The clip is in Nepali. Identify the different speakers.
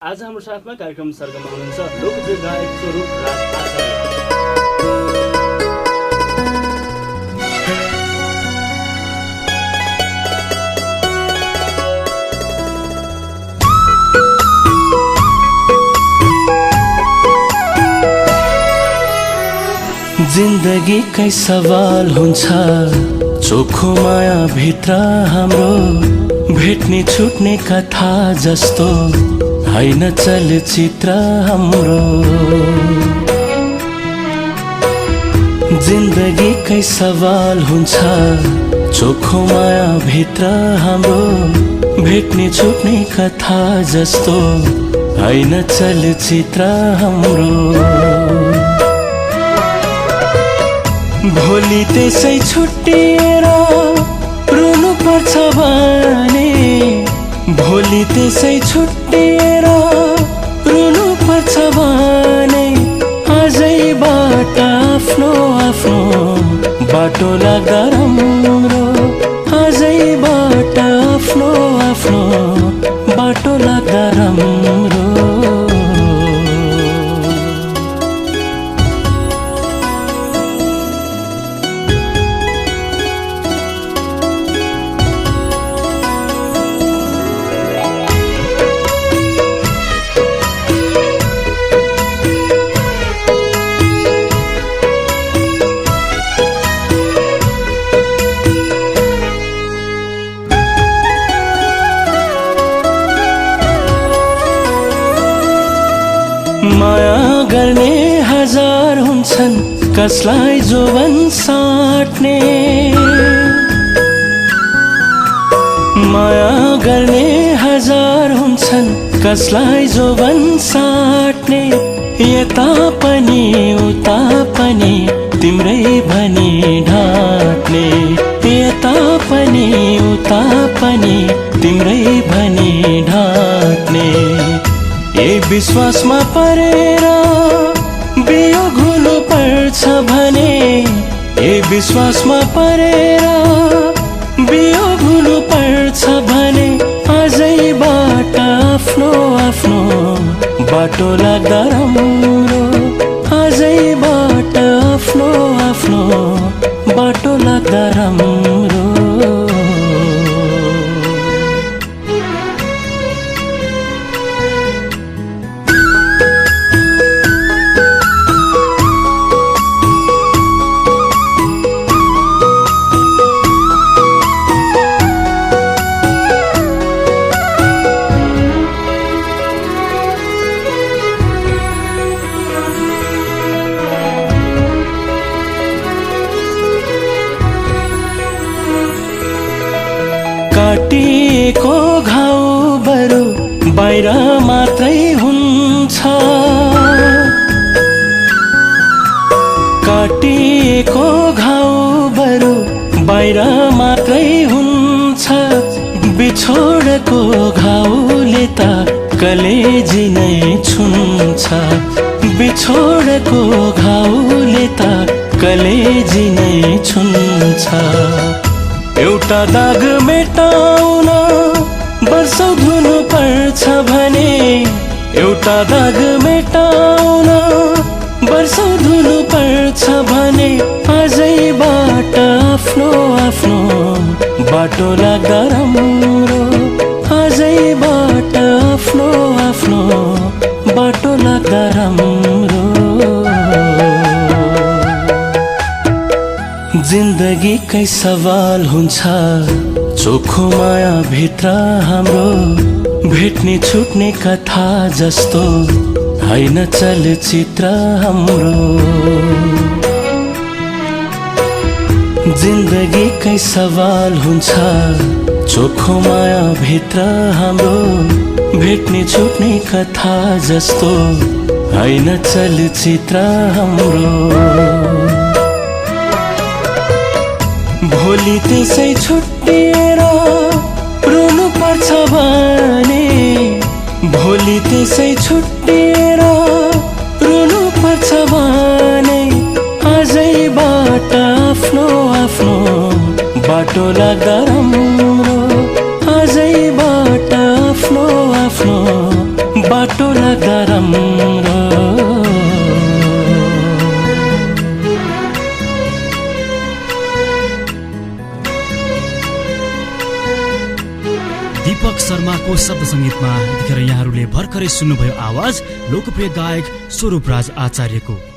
Speaker 1: आज हाम्रो साथमा कार्यक्रम सर्गमा हुनुहुन्छ लोकप्रिय गायक स्वरूप राज आचार्य।
Speaker 2: जिन्दगीकै सवाल हुन्छ चोखो माया भित्र हाम्रो भेट्ने छुट्ने कथा जस्तो हैन चलचित्र हाम्रो। जिन्दगीकै सवाल हुन्छ चोखो माया भित्र हाम्रो भेट्ने छुट्ने कथा जस्तो हैन चलचित्र हाम्रो। भोलि त्यसै छुट्टिएर रुनु पर्छ भने, भोलि त्यसै छुट्टिएर रुनु पर्छ भने आजैबाट आफ्नो आफ्नो बाटो लाग्दा राम्रो, आजैबाट आफ्नो आफ्नो बाटो लाग्दा राम्रो। माया गर्ने हजार हुन्छन् कसलाई जोवन साट्ने, माया गर्ने हजार हुन्छन् कसलाई जोवन साट्ने। यता पनि उता पनि तिम्रै भनी ढाट्ने, यता पनि उता पनि तिम्रै भनी ढाट्ने। यही विश्वासमा परेर बियो घुलो पर्छ भने, यही विश्वासमा परेर बियो घुलो पर्छ भने आजैबाट आफ्नो आफ्नो बाटो लाग्दा राम्रो, आजैबाट आफ्नो आफ्नो बाटो लाग्दा राम्रो। काटिएको घाउ बरु बाहिर मात्रै हुन्छ, काटिएको घाउ बरु बाहिर मात्रै हुन्छ। बिछोडको घाउले त कलेजी नै छुन्छ, बिछोडको घाउले त कलेजी नै छुन्छ। एउटा दाग मेटाउन वर्षौं धुनु पर्छ भने, एउटा दाग मेटाउन वर्षौं धुनु पर्छ भने आजैबाट आफ्नो आफ्नो बाटो लाग्दा राम्रो, आजैबाट आफ्नो आफ्नो बाटो लाग्दा राम्रो। जिन्दगीकै सवाल हुन्छ चोखो माया भित्र हाम्रो भेट्ने छुट्ने कथा जस्तो हैन चलचित्र हाम्रो। जिन्दगीकै सवाल हुन्छ चोखो माया भित्र हाम्रो भेट्ने छुट्ने कथा जस्तो हैन चलचित्र हाम्रो। भोलि त्यसै छुट्टिएर रुनु पर्छ भने, भोलि त्यसै छुट्टिएर रुनु पर्छ भने आजैबाट आफ्नो आफ्नो बाटो लाग्दा राम्रो, आजैबाट आफ्नो आफ्नो बाटो टोलाका राम्रो।
Speaker 3: दीपक शर्माको शब्द सङ्गीतमा यतिखेर यहाँहरूले भर्खरै सुन्नुभयो आवाज लोकप्रिय गायक स्वरूप राज आचार्यको।